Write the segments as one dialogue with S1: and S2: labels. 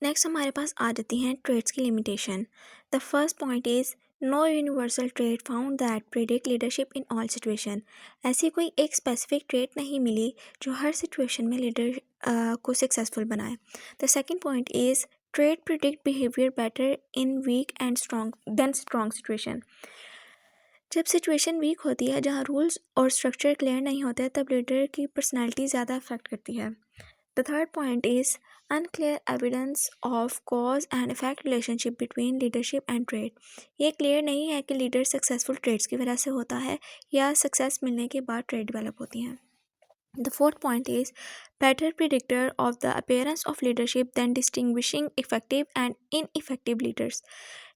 S1: Next हमारे पास आ जाती हैं ट्रेड्स की limitation. The first point is no universal trait found that predict leadership in all situation. ऐसी कोई एक स्पेसिफिक ट्रेड नहीं मिली जो हर सिचुएशन में लीडर को सक्सेसफुल बनाए। The second point is trait predict behaviour better in weak and strong than strong situation. जब सिचुएशन वीक होती है, जहाँ रूल्स और स्ट्रक्चर क्लियर नहीं होते, तब लीडर की पर्सनैलिटी ज़्यादा अफेक्ट करती है। The third point is unclear evidence of cause and effect relationship between leadership and trade. ये क्लियर नहीं है कि लीडर सक्सेसफुल ट्रेड्स की वजह से होता है या सक्सेस मिलने के बाद ट्रेड डेवलप होती हैं। The fourth point is better predictor of the appearance of leadership than distinguishing effective and ineffective leaders.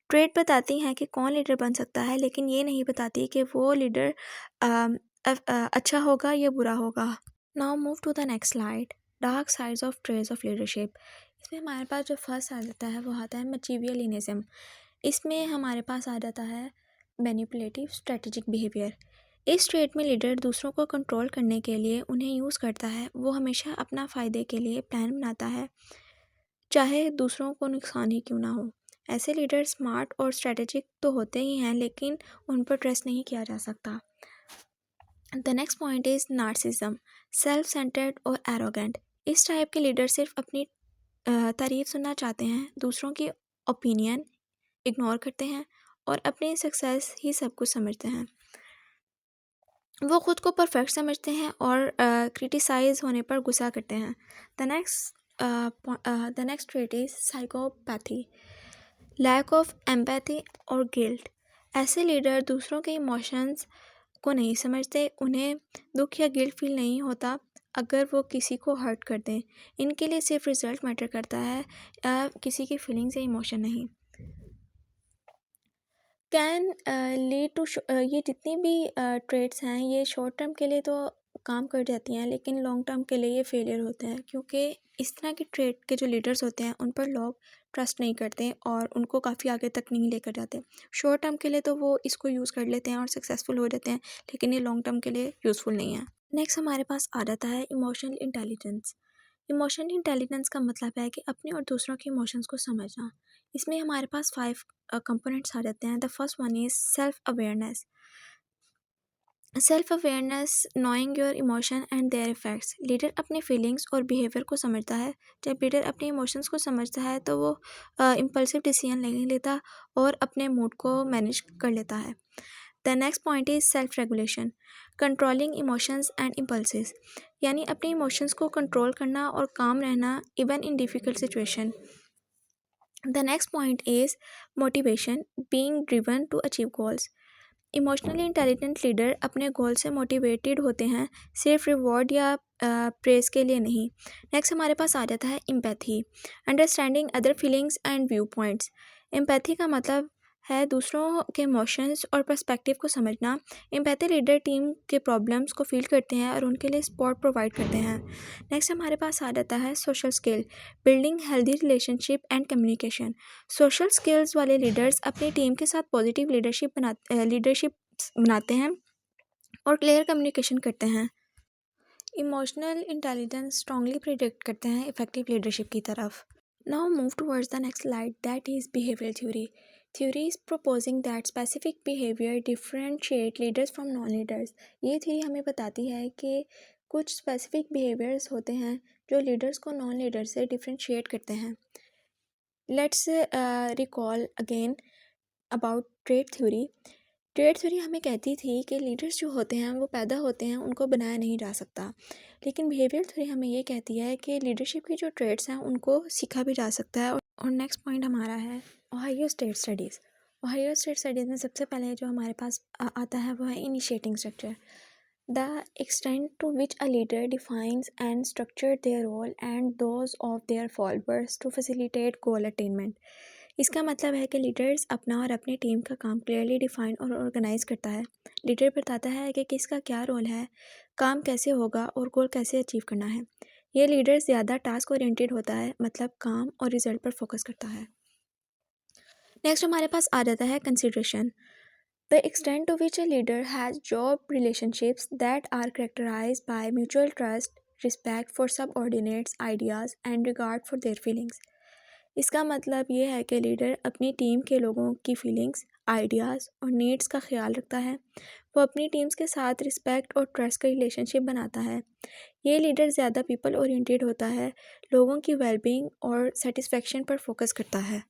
S1: Trade बताती हैं कि कौन लीडर बन सकता है, लेकिन ये नहीं बताती कि वो लीडर अच्छा होगा या बुरा होगा। Now move to the next slide, dark sides of traits of leadership. इसमें हमारे पास जो फर्स्ट आ जाता है वो आता है मैचिवियलिज्म। इसमें हमारे पास आ जाता है मैनिपुलेटिव स्ट्रेटेजिक बिहेवियर। इस ट्रेड में लीडर दूसरों को कंट्रोल करने के लिए उन्हें यूज़ करता है। वो हमेशा अपना फ़ायदे के लिए प्लान बनाता है, चाहे दूसरों को नुकसान ही क्यों ना हो। ऐसे लीडर स्मार्ट और स्ट्रेटेजिक तो होते ही हैं, लेकिन उन पर ट्रस्ट नहीं किया जा सकता। The next point is narcissism, self centred और एरोगेंट। इस टाइप के लीडर सिर्फ अपनी तारीफ सुनना चाहते हैं, दूसरों की ओपिनियन इग्नोर करते हैं और अपनी सक्सेस ही सब कुछ समझते हैं। वो खुद को परफेक्ट समझते हैं और क्रिटिसाइज होने पर गुस्सा करते हैं। The next trait is psychopathy, lack of empathy और गिल्ट। ऐसे लीडर दूसरों के इमोशंस को नहीं समझते, उन्हें दुख या गिल्ट फील नहीं होता अगर वो किसी को हर्ट कर दें। इनके लिए सिर्फ रिजल्ट मैटर करता है, किसी की फीलिंग्स या इमोशन नहीं। कैन लीड टू ये जितनी भी ट्रेड्स हैं ये शॉर्ट टर्म के लिए तो काम कर जाती हैं, लेकिन लॉन्ग टर्म के लिए ये फेलियर होते हैं, क्योंकि इस तरह के ट्रेड के जो लीडर्स होते हैं उन पर लोग ट्रस्ट नहीं करते और उनको काफ़ी आगे तक नहीं लेकर जाते। शॉर्ट टर्म के लिए तो वो इसको यूज़ कर लेते हैं और सक्सेसफुल हो जाते हैं, लेकिन ये लॉन्ग टर्म के लिए यूज़फुल नहीं है। नेक्स्ट हमारे पास आ जाता है इमोशनल इंटेलिजेंस। इमोशनल इंटेलिजेंस का मतलब है कि अपने और दूसरों के इमोशंस को समझना। इसमें हमारे पास 5 कंपोनेंट्स आ जाते हैं। The first one is self awareness. Self awareness, knowing your emotion and there effects. Leader अपने फीलिंग्स और बिहेवियर को समझता है। जब लीडर अपने इमोशंस को समझता है तो वो इम्पल्सिव डिसीजन नहीं लेता और अपने मूड को मैनेज कर लेता है। The next point is self regulation, controlling emotions and impulses. यानी अपने इमोशंस को कंट्रोल करना और काम रहना even in difficult situation. The next point is motivation, being driven to achieve goals. Emotionally intelligent leader अपने गोल से motivated होते हैं, सिर्फ रिवॉर्ड या प्रेज़ के लिए नहीं। नेक्स्ट हमारे पास आ जाता है empathy, understanding other feelings and view points. Empathy का मतलब है दूसरों के इमोशंस और पर्सपेक्टिव को समझना। एम्पैथी लीडर टीम के प्रॉब्लम्स को फील करते हैं और उनके लिए सपोर्ट प्रोवाइड करते हैं। नेक्स्ट हमारे पास आ जाता है social skill, building healthy relationship and communication. Social skills वाले लीडर्स अपनी टीम के साथ पॉजिटिव लीडरशिप बनाते हैं और क्लियर कम्युनिकेशन करते हैं। इमोशनल इंटेलिजेंस स्ट्रांगली प्रिडिक्ट करते हैं इफेक्टिव लीडरशिप की तरफ। Now move towards the next slide, that is behaviour theory. Theory is proposing that specific behavior differentiate leaders from non-leaders. ये थ्योरी हमें बताती है कि कुछ स्पेसिफिक बिहेवियर्स होते हैं जो लीडर्स को नॉन लीडर से डिफ्रेंशिएट करते हैं। Let's recall again about trade theory. Trade theory हमें कहती थी कि लीडर्स जो होते हैं वो पैदा होते हैं, उनको बनाया नहीं जा सकता। लेकिन बिहेवियर थ्योरी हमें ये कहती है कि लीडरशिप की जो ट्रेड्स हैं उनको सीखा भी जा सकता है। और नेक्स्ट पॉइंट हमारा है Ohio state studies. Ohio state studies में सबसे पहले जो हमारे पास आता है वो है initiating structure, the extent to which a leader defines and structure their role and those of their followers to facilitate goal attainment. इसका मतलब है कि लीडर्स अपना और अपनी टीम का काम क्लियरली डिफाइन और ऑर्गेनाइज करता है। लीडर बताता है कि किसका क्या रोल है, काम कैसे होगा और गोल कैसे अचीव करना है। ये लीडर ज़्यादा टास्क ओरिएंटेड होता है, मतलब काम और रिजल्ट पर फोकस करता है। नेक्स्ट हमारे पास आ जाता है consideration, the extent to which a leader has job relationships that are characterised by mutual trust, respect for subordinates ideas and regard for their feelings. इसका मतलब ये है कि लीडर अपनी टीम के लोगों की फीलिंग्स, आइडियाज़ और नीड्स का ख्याल रखता है। वो अपनी टीम्स के साथ रिस्पेक्ट और ट्रस्ट का रिलेशनशिप बनाता है। ये लीडर ज़्यादा पीपल ओरिएंटेड होता है, लोगों की वेलबींग और सेटिस्फेक्शन पर फोकस करता है।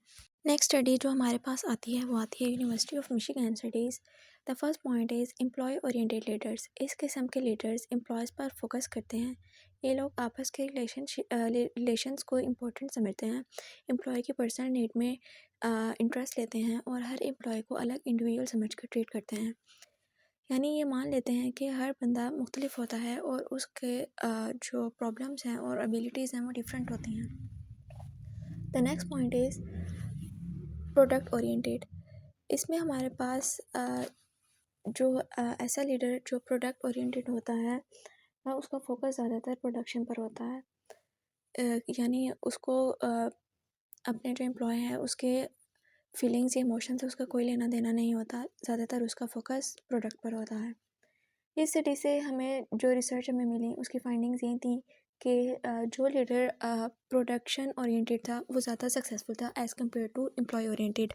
S1: नेक्स्ट स्टडी जो हमारे पास आती है वो आती है university of Michigan studies. The first point is employee oriented leaders. इस किस्म के लीडर्स एम्प्लॉयज़ पर फोकस करते हैं। ये लोग आपस के रिलेशंस को इम्पोर्टेंट समझते हैं, एम्प्लॉय की पर्सनल नीड में इंटरेस्ट लेते हैं और हर एम्प्लॉय को अलग इंडिविजुअल समझ कर ट्रीट करते हैं। यानी ये मान लेते हैं कि हर बंदा मुख्तलिफ होता है और उसके जो प्रॉब्लम्स हैं और एबिलिटीज़ हैं वो डिफरेंट होती हैं। The next point is product oriented. इसमें हमारे पास जो ऐसा लीडर जो प्रोडक्ट ओरिएंटेड होता है वह उसका फोकस ज़्यादातर प्रोडक्शन पर होता है। यानी उसको अपने जो एम्प्लॉय हैं उसके फीलिंग्स या इमोशन से उसका कोई लेना देना नहीं होता, ज़्यादातर उसका फोकस प्रोडक्ट पर होता है। इस स्टडी से हमें जो रिसर्च हमें मिली उसकी फाइंडिंग्स ये थी कि जो लीडर प्रोडक्शन ओरिएंटेड था वो ज़्यादा सक्सेसफुल था as compared to employee oriented.